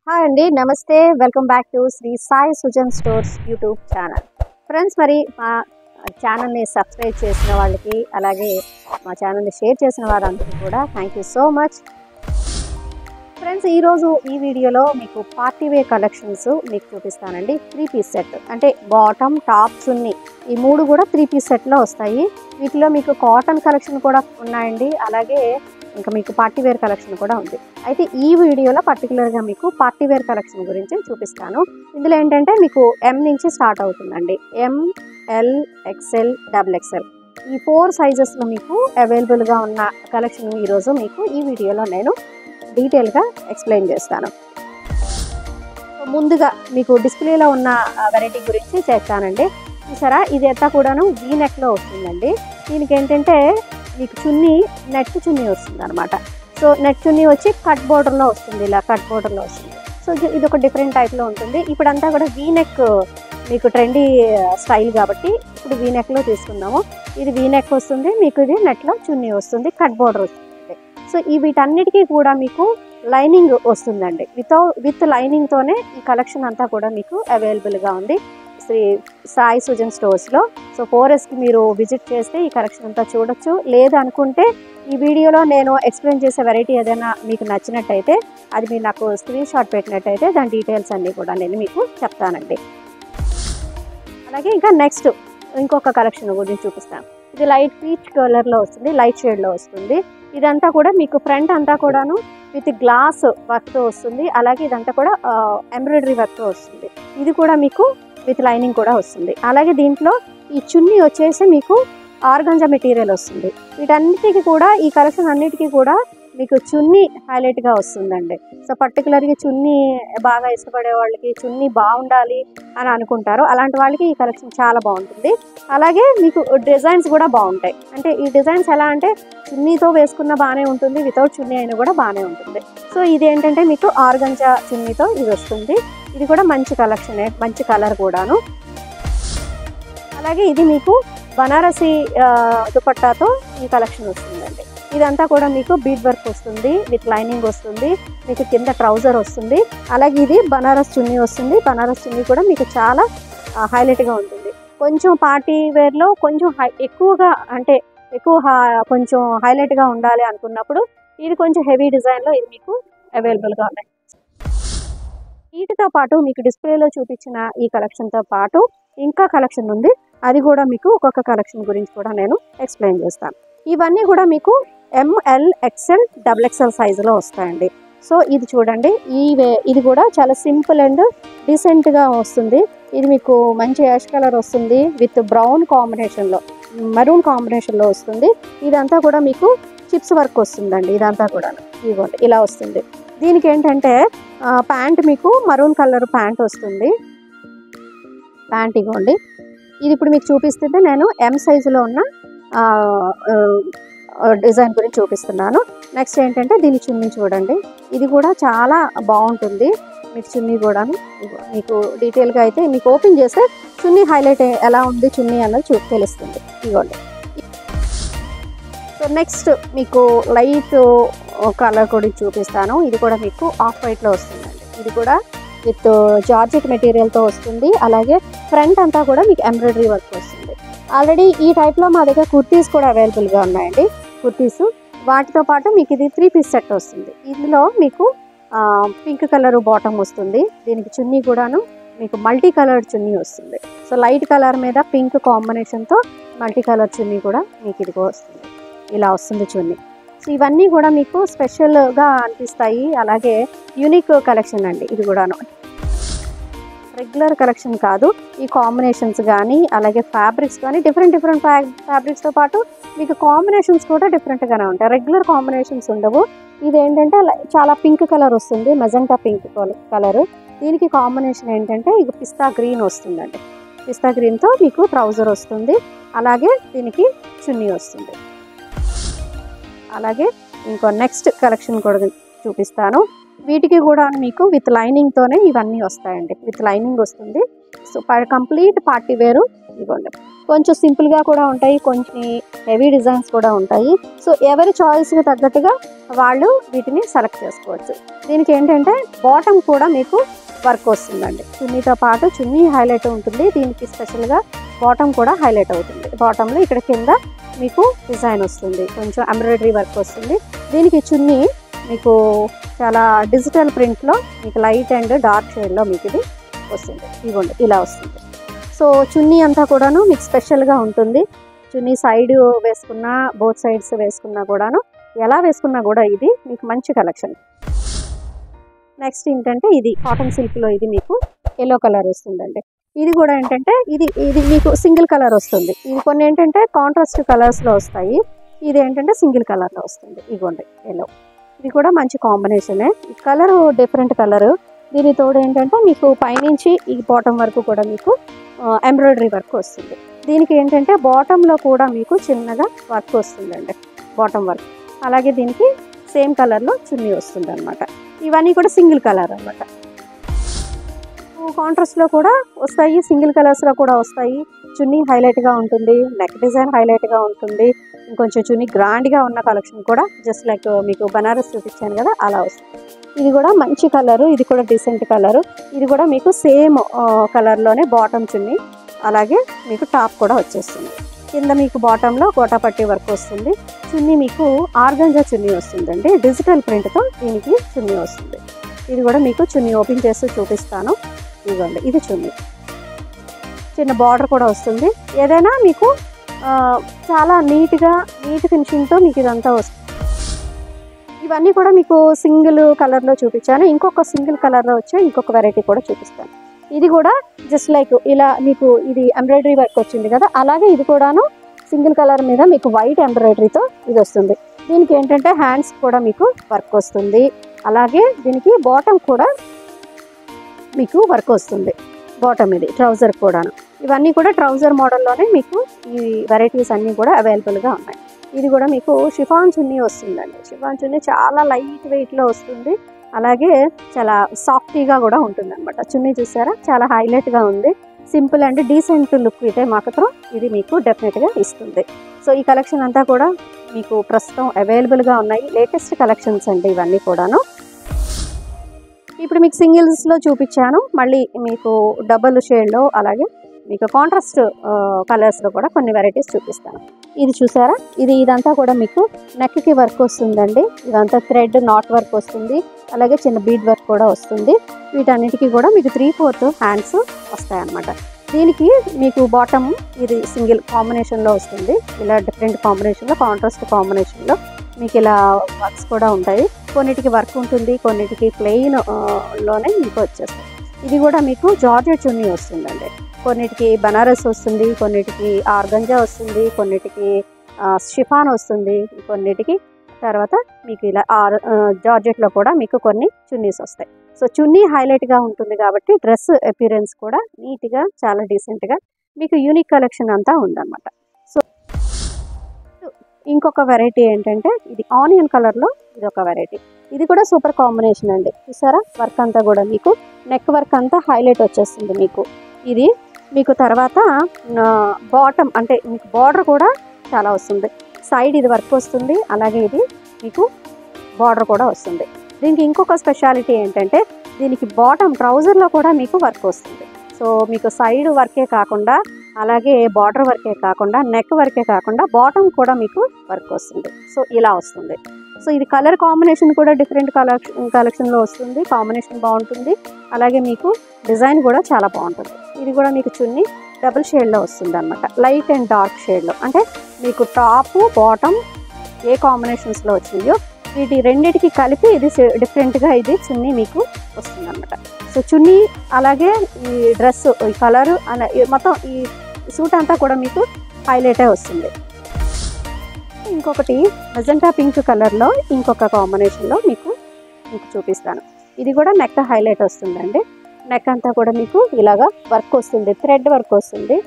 Hi అండి, నమస్తే. Welcome back to Sri Sai Sujan stores YouTube channel. Friends, మరి మా ఛానల్ని సబ్స్క్రైబ్ చేసిన వాళ్ళకి, అలాగే మా ఛానల్ని షేర్ చేసిన వారందరికీ కూడా thank you so much. Friends, ఈరోజు ఈ వీడియోలో మీకు పార్టీ వేర్ కలెక్షన్స్ మీకు చూపిస్తానండి. 3 పీస్ సెట్ అంటే బాటమ్, టాప్, చున్నీ ఈ 3 కూడా 3 పీస్ సెట్లో వస్తాయి. వీటిలో మీకు కాటన్ కలెక్షన్ కూడా ఉన్నాయండి, అలాగే ఇంకా మీకు పార్టీ వేర్ కలెక్షన్ కూడా ఉంది. అయితే ఈ వీడియోలో పర్టికులర్గా మీకు పార్టీ వేర్ కలెక్షన్ గురించి చూపిస్తాను. ఇందులో ఏంటంటే మీకు M నుంచి స్టార్ట్ అవుతుందండి. M, L, XL, XXL ఈ 4 సైజెస్లో మీకు అవైలబుల్గా ఉన్న కలెక్షన్ ఈరోజు మీకు ఈ వీడియోలో నేను డీటెయిల్గా ఎక్స్ప్లెయిన్ చేస్తాను. ముందుగా మీకు డిస్ప్లేలో ఉన్న వెరైటీ గురించి చెప్తానండి. చూసారా, ఇది అంతా కూడాను వీ నెక్లో వస్తుందండి. దీనికి ఏంటంటే మీకు చున్నీ నెట్ చున్నీ వస్తుంది అనమాట. సో నెట్ చున్నీ వచ్చి కట్ బోర్డర్లో వస్తుంది, ఇలా కట్ బోర్డర్లో వస్తుంది. సో ఇది ఒక డిఫరెంట్ టైప్లో ఉంటుంది. ఇప్పుడంతా కూడా వీ నెక్ మీకు ట్రెండీ స్టైల్ కాబట్టి ఇప్పుడు వీ నెక్లో తీసుకుందాము. ఇది వీ నెక్ వస్తుంది, మీకు ఇది నెట్లో చున్నీ వస్తుంది, కట్ బోర్డర్ వస్తుంది. సో ఈ వీటన్నిటికీ కూడా మీకు లైనింగ్ వస్తుందండి. విత్ లైనింగ్తోనే ఈ కలెక్షన్ అంతా కూడా మీకు అవైలబుల్గా ఉంది శ్రీ సాయి సుజన్ స్టోర్స్లో. సో 4Sకి మీరు విజిట్ చేస్తే ఈ కలెక్షన్ అంతా చూడొచ్చు. లేదు అనుకుంటే ఈ వీడియోలో నేను ఎక్స్ప్లెయిన్ చేసే వెరైటీ ఏదైనా మీకు నచ్చినట్టయితే అది మీరు నాకు స్క్రీన్ షాట్ పెట్టినట్టయితే దాని డీటెయిల్స్ అన్నీ కూడా నేను మీకు చెప్తానండి. అలాగే ఇంకా నెక్స్ట్ ఇంకొక కలెక్షన్ గురించి చూపిస్తాను. ఇది లైట్ పీచ్ కలర్లో వస్తుంది, లైట్ షేడ్లో వస్తుంది. ఇదంతా కూడా మీకు ఫ్రంట్ అంతా కూడాను విత్ గ్లాస్ వర్క్తో వస్తుంది, అలాగే ఇదంతా కూడా ఎంబ్రాయిడరీ వర్క్తో వస్తుంది. ఇది కూడా మీకు విత్ లైనింగ్ కూడా వస్తుంది. అలాగే దీంట్లో ఈ చున్నీ వచ్చేసి మీకు ఆర్గంజా మెటీరియల్ వస్తుంది. వీటన్నిటికీ కూడా ఈ కలెక్షన్ అన్నిటికీ కూడా మీకు చున్నీ హైలైట్గా వస్తుందండి. సో పర్టికులర్గా చున్నీ బాగా ఇష్టపడే వాళ్ళకి చున్నీ బాగుండాలి అని అనుకుంటారు, అలాంటి వాళ్ళకి ఈ కలెక్షన్ చాలా బాగుంటుంది. అలాగే మీకు డిజైన్స్ కూడా బాగుంటాయి. అంటే ఈ డిజైన్స్ ఎలా అంటే చున్నీతో వేసుకున్న బాగానే ఉంటుంది, వితౌట్ చున్నీ అయినా కూడా బాగానే ఉంటుంది. సో ఇది ఏంటంటే మీకు ఆర్గంజా చున్నీతో ఇది వస్తుంది. ఇది కూడా మంచి కలెక్షనే, మంచి కలర్ కూడాను. అలాగే ఇది మీకు బనారసి దుపట్టాతో ఈ కలెక్షన్ వస్తుందండి. ఇదంతా కూడా మీకు బీడ్ వర్క్ వస్తుంది, విత్ లైనింగ్ వస్తుంది, మీకు కింద ట్రౌజర్ వస్తుంది. అలాగే ఇది బనారస్ చున్నీ వస్తుంది. బనారస్ చున్నీ కూడా మీకు చాలా హైలైట్గా ఉంటుంది. కొంచెం పార్టీ వేర్లో కొంచెం ఎక్కువగా అంటే కొంచెం హైలైట్గా ఉండాలి అనుకున్నప్పుడు ఇది కొంచెం హెవీ డిజైన్లో ఇది మీకు అవైలబుల్గా ఉన్నాయి. వీటితో పాటు మీకు డిస్ప్లేలో చూపించిన ఈ కలెక్షన్తో పాటు ఇంకా కలెక్షన్ ఉంది. అది కూడా మీకు ఒక్కొక్క కలెక్షన్ గురించి కూడా నేను ఎక్స్ప్లెయిన్ చేస్తాను. ఇవన్నీ కూడా మీకు M, L, XL, XXL సైజులో వస్తాయండి. సో ఇది చూడండి, ఇది కూడా చాలా సింపుల్ అండ్ డీసెంట్గా వస్తుంది. ఇది మీకు మంచి యాష్ కలర్ వస్తుంది, విత్ బ్రౌన్ కాంబినేషన్లో, మరూన్ కాంబినేషన్లో వస్తుంది. ఇదంతా కూడా మీకు చిప్స్ వర్క్ వస్తుందండి. ఇదంతా కూడా ఇవ్వండి ఇలా వస్తుంది. దీనికి ఏంటంటే ప్యాంట్ మీకు మరూన్ కలర్ ప్యాంట్ వస్తుంది. ప్యాంట్ ఇవ్వండి. ఇది ఇప్పుడు మీకు చూపిస్తుంటే నేను M సైజులో ఉన్న డిజైన్ గురించి చూపిస్తున్నాను. నెక్స్ట్ ఏంటంటే దీని చున్నీ చూడండి, ఇది కూడా చాలా బాగుంటుంది. మీకు చున్నీ కూడా మీకు డీటెయిల్గా అయితే మీకు ఓపెన్ చేస్తే చున్నీ హైలైట్ ఎలా ఉంది చున్నీ అన్నది తెలుస్తుంది. ఇవ్వండి. సో నెక్స్ట్ మీకు లైట్ కలర్ కూడా చూపిస్తాను. ఇది కూడా మీకు ఆఫ్ వైట్లో వస్తుందండి. ఇది కూడా విత్ జార్జెట్ మెటీరియల్తో వస్తుంది. అలాగే ఫ్రంట్ అంతా కూడా మీకు ఎంబ్రాయిడరీ వర్క్ వస్తుంది. ఆల్రెడీ ఈ టైప్లో మా దగ్గర కుర్తీస్ కూడా అవైలబుల్గా ఉన్నాయండి. కుర్తీస్ వాటితో పాటు మీకు ఇది 3 పీస్ సెట్ వస్తుంది. ఇందులో మీకు పింక్ కలర్ బాటమ్ వస్తుంది. దీనికి చున్నీ కూడాను మీకు మల్టీ కలర్ చున్నీ వస్తుంది. సో లైట్ కలర్ మీద పింక్ కాంబినేషన్తో మల్టీ కలర్ చున్నీ కూడా మీకు ఇదిగో వస్తుంది. ఇలా వస్తుంది చున్నీ. సో ఇవన్నీ కూడా మీకు స్పెషల్గా అనిపిస్తాయి. అలాగే యూనిక్ కలెక్షన్ అండి. ఇది కూడాను రెగ్యులర్ కలెక్షన్ కాదు. ఈ కాంబినేషన్స్ కానీ అలాగే ఫ్యాబ్రిక్స్ కానీ డిఫరెంట్ ఫ్యాబ్రిక్స్తో పాటు మీకు కాంబినేషన్స్ కూడా డిఫరెంట్గానే ఉంటాయి. రెగ్యులర్ కాంబినేషన్స్ ఉండవు. ఇది ఏంటంటే చాలా పింక్ కలర్ వస్తుంది, మెజెంటా పింక్ కలరు. దీనికి కాంబినేషన్ ఏంటంటే ఇది పిస్తా గ్రీన్ వస్తుందండి. పిస్తా గ్రీన్తో మీకు ట్రౌజర్ వస్తుంది, అలాగే దీనికి చున్నీ వస్తుంది. అలాగే ఇంకో నెక్స్ట్ కలెక్షన్ కూడా చూపిస్తాను. వీటికి కూడా మీకు విత్ లైనింగ్తోనే ఇవన్నీ వస్తాయండి. విత్ లైనింగ్ వస్తుంది. సో కంప్లీట్ పార్టీ వేరు ఇదిగోండి. కొంచెం సింపుల్గా కూడా ఉంటాయి, కొంచెం హెవీ డిజైన్స్ కూడా ఉంటాయి. సో ఎవరి చాయిస్కి తగ్గట్టుగా వాళ్ళు వీటిని సెలెక్ట్ చేసుకోవచ్చు. దీనికి ఏంటంటే బాటమ్ కూడా మీకు వర్క్ వస్తుందండి. చున్నీతో పాటు చున్నీ హైలైట్ ఉంటుంది, దీనికి స్పెషల్గా బాటమ్ కూడా హైలైట్ అవుతుంది. బాటంలో ఇక్కడ కింద మీకు డిజైన్ వస్తుంది, కొంచెం ఎంబ్రాయిడరీ వర్క్ వస్తుంది. దీనికి చున్నీ మీకు చాలా డిజిటల్ ప్రింట్లో మీకు లైట్ అండ్ డార్క్ షేడ్లో మీకు ఇది వస్తుంది. ఇదిగోండి ఇలా వస్తుంది. సో చున్నీ అంతా కూడాను మీకు స్పెషల్గా ఉంటుంది. చున్నీ సైడ్ వేసుకున్నా, బోత్ సైడ్స్ వేసుకున్నా కూడాను, ఎలా వేసుకున్నా కూడా ఇది మీకు మంచి కలెక్షన్. నెక్స్ట్ ఏంటంటే ఇది కాటన్ సిల్క్లో ఇది మీకు ఎల్లో కలర్ వస్తుందండి. ఇది కూడా ఏంటంటే ఇది మీకు సింగిల్ కలర్ వస్తుంది. ఇది కొన్ని ఏంటంటే కాంట్రాస్ట్ కలర్స్లో వస్తాయి, ఇది ఏంటంటే సింగిల్ కలర్లో వస్తుంది. ఇదిగోండి ఎల్లో, ఇది కూడా మంచి కాంబినేషనే. ఈ కలర్ డిఫరెంట్ కలరు. దీని తోడు ఏంటంటే మీకు పైనుంచి ఈ బాటమ్ వరకు కూడా మీకు ఎంబ్రాయిడరీ వర్క్ వస్తుంది. దీనికి ఏంటంటే బాటంలో కూడా మీకు చిన్నగా వర్క్ వస్తుందండి, బాటమ్ వర్క్. అలాగే దీనికి సేమ్ కలర్లో చున్నీ వస్తుంది అనమాట. ఇవన్నీ కూడా సింగిల్ కలర్ అనమాట. కాంట్రాస్ట్లో కూడా వస్తాయి, సింగిల్ కలర్స్లో కూడా వస్తాయి. చున్నీ హైలైట్గా ఉంటుంది, నెక్ డిజైన్ హైలైట్గా ఉంటుంది. ఇంకొంచెం చున్నీ గ్రాండ్గా ఉన్న కలెక్షన్ కూడా జస్ట్ లైక్ మీకు బనారస్ చూపించాను కదా అలా వస్తుంది. ఇది కూడా మంచి కలరు, ఇది కూడా డీసెంట్ కలరు. ఇది కూడా మీకు సేమ్ కలర్లోనే బాటమ్ చున్నీ, అలాగే మీకు టాప్ కూడా వచ్చేస్తుంది. కింద మీకు బాటంలో గోటాపట్టి వర్క్ వస్తుంది. చున్నీ మీకు ఆర్గంజా చున్నీ వస్తుందండి, డిజిటల్ ప్రింట్తో దీనికి చున్నీ వస్తుంది. ఇది కూడా మీకు చున్నీ ఓపెన్ చేసి చూపిస్తాను. ఇదిగోండి ఇది చున్నీ, చిన్న బార్డర్ కూడా వస్తుంది. ఏదైనా మీకు చాలా నీట్ ఫినిషింగ్తో మీకు ఇదంతా వస్తుంది. ఇవన్నీ కూడా మీకు సింగిల్ కలర్లో చూపించాను. ఇంకొక సింగిల్ కలర్లో వచ్చే ఇంకొక వెరైటీ కూడా చూపిస్తాను. ఇది కూడా జస్ట్ లైక్ ఇలా మీకు ఇది ఎంబ్రాయిడరీ వర్క్ వచ్చింది కదా, అలాగే ఇది కూడాను సింగిల్ కలర్ మీద మీకు వైట్ ఎంబ్రాయిడరీతో ఇది వస్తుంది. దీనికి ఏంటంటే హ్యాండ్స్ కూడా మీకు వర్క్ వస్తుంది, అలాగే దీనికి బాటమ్ కూడా మీకు వర్క్ వస్తుంది. బాటమ్ ఇది ట్రౌజర్ కూడాను. ఇవన్నీ కూడా ట్రౌజర్ మోడల్లోనే మీకు ఈ వెరైటీస్ అన్నీ కూడా అవైలబుల్గా ఉన్నాయి. ఇది కూడా మీకు షిఫాన్ చున్నీ వస్తుందండి. షిఫాన్ చున్నీ చాలా లైట్ వెయిట్లో వస్తుంది, అలాగే చాలా సాఫ్టీగా కూడా ఉంటుంది అనమాట. చున్నీ చూసారా చాలా హైలైట్గా ఉంది. సింపుల్ అండ్ డీసెంట్ లుక్ అయితే మాత్రం ఇది మీకు డెఫినెట్గా ఇస్తుంది. సో ఈ కలెక్షన్ అంతా కూడా మీకు ప్రస్తుతం అవైలబుల్గా ఉన్నాయి. లేటెస్ట్ కలెక్షన్స్ అండి ఇవన్నీ కూడాను. ఇప్పుడు మీకు సింగిల్స్లో చూపించాను, మళ్ళీ మీకు డబుల్ షేడ్లో అలాగే మీకు కాంట్రాస్ట్ కలర్స్లో కూడా కొన్ని వెరైటీస్ చూపిస్తాను. ఇది చూసారా, ఇదంతా కూడా మీకు నెక్కి వర్క్ వస్తుందండి. ఇదంతా థ్రెడ్ నాట్ వర్క్ వస్తుంది, అలాగే చిన్న బీడ్ వర్క్ కూడా వస్తుంది. వీటన్నిటికీ కూడా మీకు 3/4 హ్యాండ్స్ వస్తాయన్నమాట. దీనికి మీకు బాటమ్ ఇది సింగిల్ కాంబినేషన్లో వస్తుంది. ఇలా డిఫరెంట్ కాంబినేషన్లో, కాంట్రాస్ట్ కాంబినేషన్లో మీకు ఇలా వర్క్స్ కూడా ఉంటాయి. కొన్నిటికి వర్క్ ఉంటుంది, కొన్నిటికి ప్లెయిన్ లోనే మీకు వచ్చేస్తాయి. ఇది కూడా మీకు జార్జెట్ చున్నీ వస్తుందండి. కొన్నిటికి బనారస్ వస్తుంది, కొన్నిటికి ఆర్గంజా వస్తుంది, కొన్నిటికి షిఫాన్ వస్తుంది, కొన్నిటికి తర్వాత మీకు ఇలా జార్జెట్లో కూడా మీకు కొన్ని చున్నీస్ వస్తాయి. సో చున్నీ హైలైట్గా ఉంటుంది కాబట్టి డ్రెస్ అపిరెన్స్ కూడా నీట్గా చాలా డీసెంట్గా మీకు యూనిక్ కలెక్షన్ అంతా ఉందన్నమాట. సో ఇంకొక వెరైటీ ఏంటంటే ఇది ఆనియన్ కలర్లో ఇది ఒక వెరైటీ. ఇది కూడా సూపర్ కాంబినేషన్ అండి. చూసారా వర్క్ అంతా కూడా మీకు నెక్ వర్క్ అంతా హైలైట్ వచ్చేస్తుంది మీకు. ఇది మీకు తర్వాత బాటమ్ అంటే మీకు బార్డర్ కూడా చాలా వస్తుంది. సైడ్ ఇది వర్క్ వస్తుంది, అలాగే ఇది మీకు బార్డర్ కూడా వస్తుంది. దీనికి ఇంకొక స్పెషాలిటీ ఏంటంటే దీనికి బాటమ్ ట్రౌజర్లో కూడా మీకు వర్క్ వస్తుంది. సో మీకు సైడ్ వర్కే కాకుండా, అలాగే బార్డర్ వర్కే కాకుండా, నెక్ వర్కే కాకుండా బాటమ్ కూడా మీకు వర్క్ వస్తుంది. సో ఇలా వస్తుంది. సో ఇది కలర్ కాంబినేషన్ కూడా డిఫరెంట్ కలెక్షన్లో వస్తుంది. కాంబినేషన్ బాగుంటుంది, అలాగే మీకు డిజైన్ కూడా చాలా బాగుంటుంది. ఇది కూడా మీకు చున్నీ డబుల్ షేడ్లో వస్తుంది అనమాట, లైట్ అండ్ డార్క్ షేడ్లో. అంటే మీకు టాపు బాటమ్ ఏ కాంబినేషన్స్లో వచ్చిందో వీటి రెండింటికి కలిపి ఇది డిఫరెంట్గా ఇది చున్నీ మీకు వస్తుంది అనమాట. సో చున్నీ అలాగే ఈ డ్రెస్ ఈ కలరు మొత్తం ఈ సూట్ అంతా కూడా మీకు హైలైటే వస్తుంది. ఇంకొకటి మెజెంటా పింక్ కలర్లో ఇంకొక కాంబినేషన్లో మీకు చూపిస్తాను. ఇది కూడా నెక్ హైలైట్ వస్తుందండి. నెక్ అంతా కూడా మీకు ఇలాగా వర్క్ వస్తుంది, థ్రెడ్ వర్క్ వస్తుంది,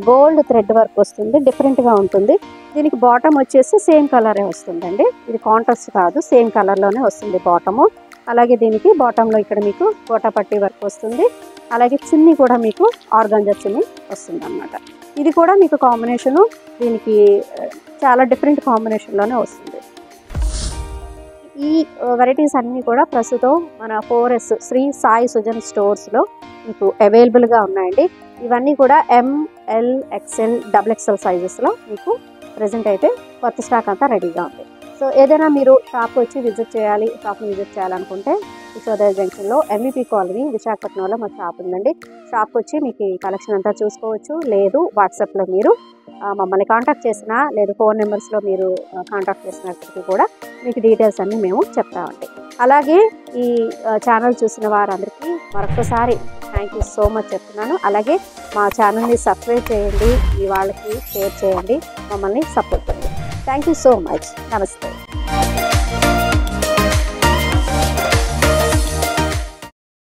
గోల్డ్ థ్రెడ్ వర్క్ వస్తుంది, డిఫరెంట్గా ఉంటుంది. దీనికి బాటమ్ వచ్చేసి సేమ్ కలరే వస్తుందండి. ఇది కాంట్రాస్ట్ కాదు, సేమ్ కలర్లోనే వస్తుంది బాటము. అలాగే దీనికి బాటంలో ఇక్కడ మీకు గోటాపట్టి వర్క్ వస్తుంది, అలాగే చున్నీ కూడా మీకు ఆర్గాంజా చున్నీ వస్తుంది అన్నమాట. ఇది కూడా మీకు కాంబినేషను దీనికి చాలా డిఫరెంట్ కాంబినేషన్లోనే వస్తుంది. ఈ వెరైటీస్ అన్నీ కూడా ప్రస్తుతం మన 4S శ్రీ సాయి సుజన్ స్టోర్స్లో మీకు అవైలబుల్గా ఉన్నాయండి. ఇవన్నీ కూడా ML XL XXL సైజెస్లో మీకు ప్రజెంట్ అయితే కొత్త స్టాక్ అంతా రెడీగా ఉంది. సో ఏదైనా మీరు షాప్ వచ్చి విజిట్ చేయాలనుకుంటే యశోదయ జంక్షన్లో MVP కాలనీ విశాఖపట్నంలో మా షాప్ ఉందండి. షాప్కి వచ్చి మీకు ఈ కలెక్షన్ అంతా చూసుకోవచ్చు. లేదు వాట్సాప్లో మీరు మమ్మల్ని కాంటాక్ట్ చేసినా లేదు ఫోన్ నెంబర్స్లో మీరు కాంటాక్ట్ చేసినప్పటికీ కూడా మీకు డీటెయిల్స్ అన్నీ మేము చెప్తామండి. అలాగే ఈ ఛానల్ చూసిన వారందరికీ మరొకసారి థ్యాంక్ యూ సో మచ్ చెప్తున్నాను. అలాగే మా ఛానల్ని సబ్స్క్రైబ్ చేయండి, మీ వాళ్ళకి షేర్ చేయండి, మమ్మల్ని సపోర్ట్ చేయండి. Thank you so much. నమస్తే.